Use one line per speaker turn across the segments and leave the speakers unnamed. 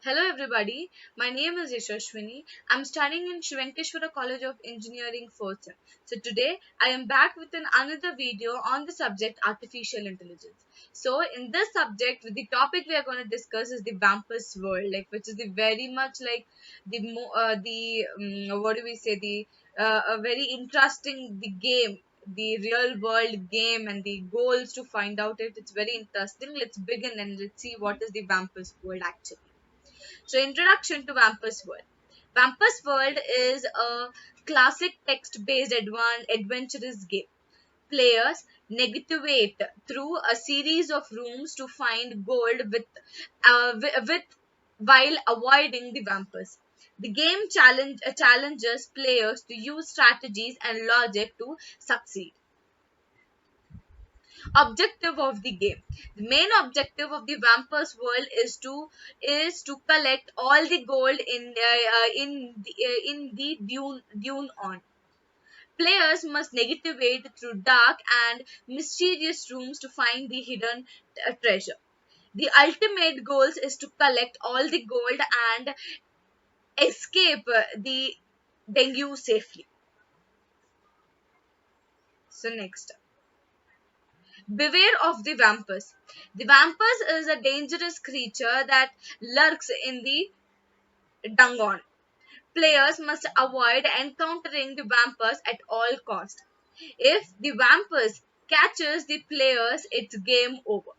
Hello everybody, my name is Yashashwini. I'm studying in Sri Venkateswara College of Engineering 4th sem. So today I am back with another video on the subject artificial intelligence. So in this subject, the topic we are going to discuss is the Vampus world, which is the very much like what do we say the a very interesting the game, the real world game and the goals to find out it. It's very interesting. Let's begin and let's see what is the Vampus world actually. So, introduction to Vampus World. Vampus World is a classic text-based adventurous game. Players navigate through a series of rooms to find gold with while avoiding the vampires. The game challenges players to use strategies and logic to succeed. Objective of the game. The main objective of the vampires world is to collect all the gold in the dune on. Players must navigate through dark and mysterious rooms to find the hidden treasure. The ultimate goal is to collect all the gold and escape the dengue safely. So next, beware of the vampires. The vampires is a dangerous creature that lurks in the dungeon. Players must avoid encountering the vampires at all cost. If the vampires catches the players, it's game over.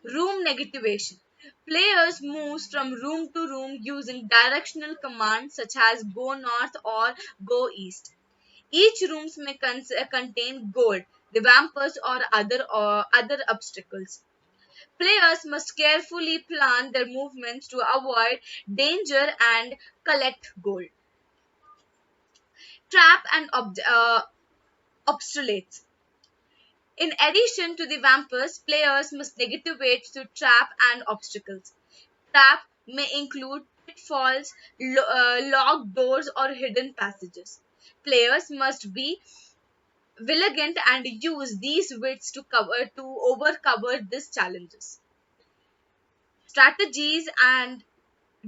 Room negativation. Players moves from room to room using directional commands such as go north or go east. Each rooms may contain gold, the vampires or other obstacles. Players must carefully plan their movements to avoid danger and collect gold. Trap and obstacles. In addition to the vampires, players must navigate through trap and obstacles. Trap may include pitfalls, locked doors, or hidden passages. Players must be vigilant and use these wits to overcover these challenges. Strategies and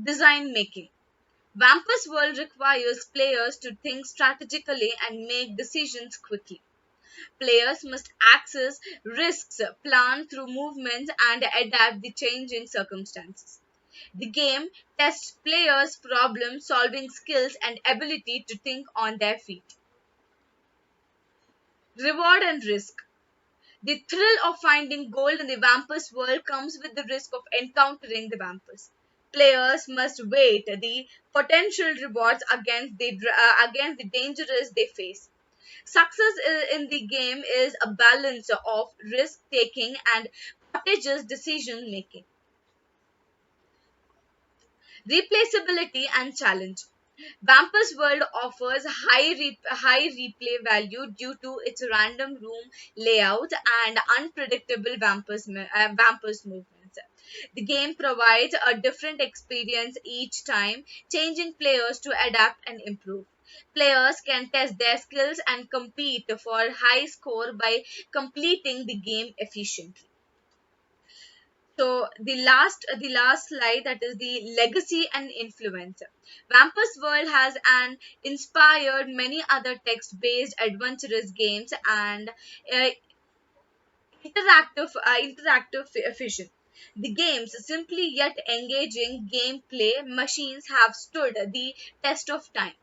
design making. Vampus World requires players to think strategically and make decisions quickly. Players must access risks, plan through movements, and adapt the changing circumstances. The game tests players' problem solving skills and ability to think on their feet. Reward and risk. The thrill of finding gold in the vampires world comes with the risk of encountering the vampires. Players must weigh the potential rewards against the dangers they face. Success in the game is a balance of risk taking and courageous decision making. Replaceability and challenge. Vampus World offers high replay value due to its random room layout and unpredictable vampus movements. The game provides a different experience each time, changing players to adapt and improve. Players can test their skills and compete for high score by completing the game efficiently. So the last slide, that is the legacy and influence. Vampus World has an inspired many other text-based adventurous games and uh, interactive vision. The game's simply yet engaging gameplay machines have stood the test of time.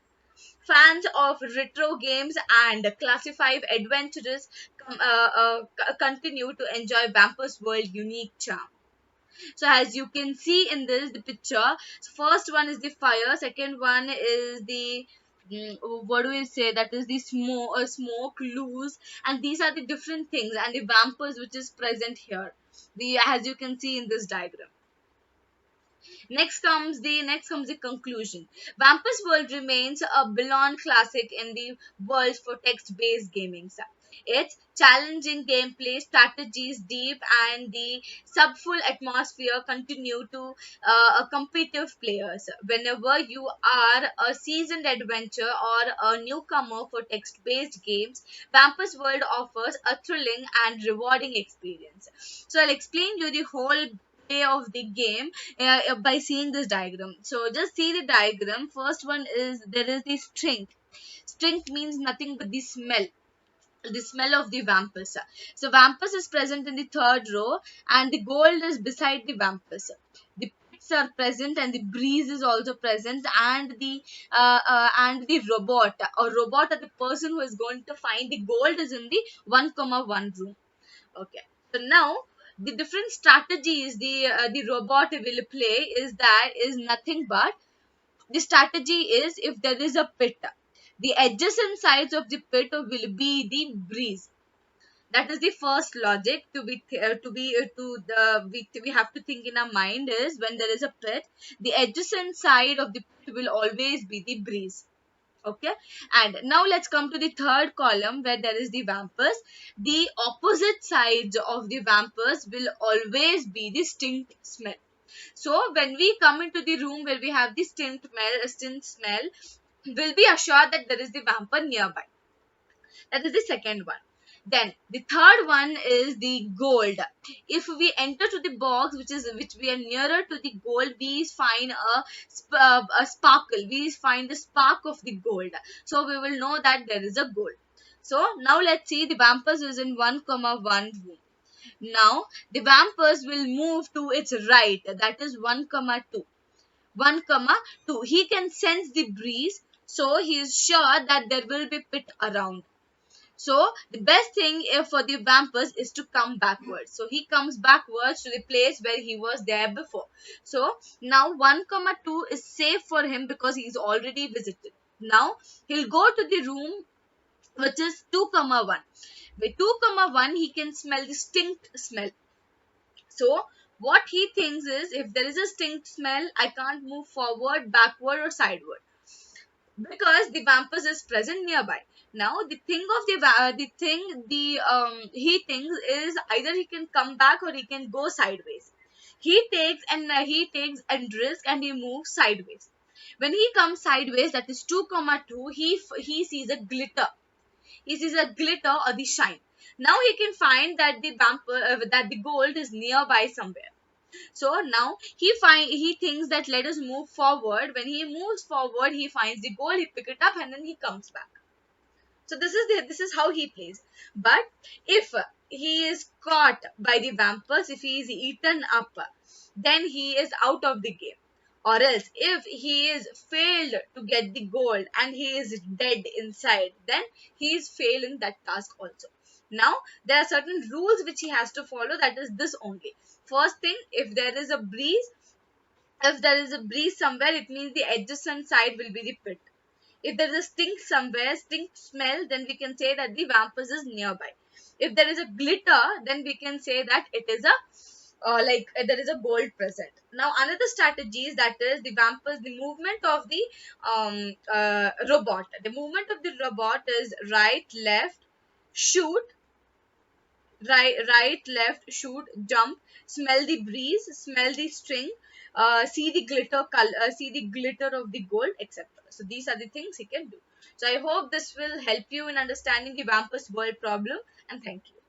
Fans of retro games and classified adventurers continue to enjoy Vampus World unique charm. So as you can see in this the picture, so first one is the fire, second one is the what do we say, that is the smoke loose, and these are the different things and the vampires which is present here, the as you can see in this diagram. Next comes the conclusion. Vampus World remains a beloved classic in the world for text-based gaming. Its challenging gameplay, strategies deep, and the subfull atmosphere continue to competitive players. Whenever you are a seasoned adventurer or a newcomer for text-based games, Vampus World offers a thrilling and rewarding experience. So I'll explain you the whole gameplay of the game by seeing this diagram. So just see the diagram. First one is there is the string. String means nothing but the smell of the vampus. So vampus is present in the third row and the gold is beside the vampus. The pits are present and the breeze is also present, and the robot or robot or the person who is going to find the gold is in the 1,1 room. Okay. So now the different strategies the robot will play is nothing but the strategy is if there is a pit, the adjacent sides of the pit will be the breeze. That is the first logic we have to think in our mind is when there is a pit, the adjacent side of the pit will always be the breeze. Okay, and now let's come to the third column where there is the vampers. The opposite sides of the vampers will always be the stink smell. So when we come into the room where we have the stink smell, we'll be assured that there is the vampire nearby. That is the second one. Then the third one is the gold. If we enter to the box which we are nearer to the gold, we find a sparkle. We find the spark of the gold. So we will know that there is a gold. So now let's see the vampires is in 1,1 room. Now the vampires will move to its right. That is 1,2. 1,2. He can sense the breeze, so he is sure that there will be pit around. So the best thing for the vampires is to come backwards. So he comes backwards to the place where he was there before. So now 1,2 is safe for him because he is already visited. Now he'll go to the room which is 2,1. With 2,1 he can smell the stink smell. So what he thinks is if there is a stink smell, I can't move forward, backward or sideward because the vampus is present nearby. Now the thing of he thinks is either he can come back or he can go sideways. He takes and risk and he moves sideways. When he comes sideways, that is 2,2, he sees a glitter. He sees a glitter or the shine. Now he can find that the gold is nearby somewhere. So now he thinks that let us move forward. When he moves forward, he finds the goal, he pick it up and then he comes back. So this is how he plays. But if he is caught by the vampires, if he is eaten up, then he is out of the game. Or else if he is failed to get the gold and he is dead inside, then he is failing that task also. Now there are certain rules which he has to follow. That is this only. First thing, if there is a breeze somewhere, it means the adjacent side will be the pit. If there is a stink somewhere, stink smell, then we can say that the vampus is nearby. If there is a glitter, then we can say that it is there is a gold present. Now another strategy is that is the vampus, the movement of the robot. The movement of the robot is right, left, shoot, right, left, shoot, jump, smell the breeze, smell the string, see the see the glitter of the gold, etc. So these are the things he can do. So I hope this will help you in understanding the vampus world problem, and thank you.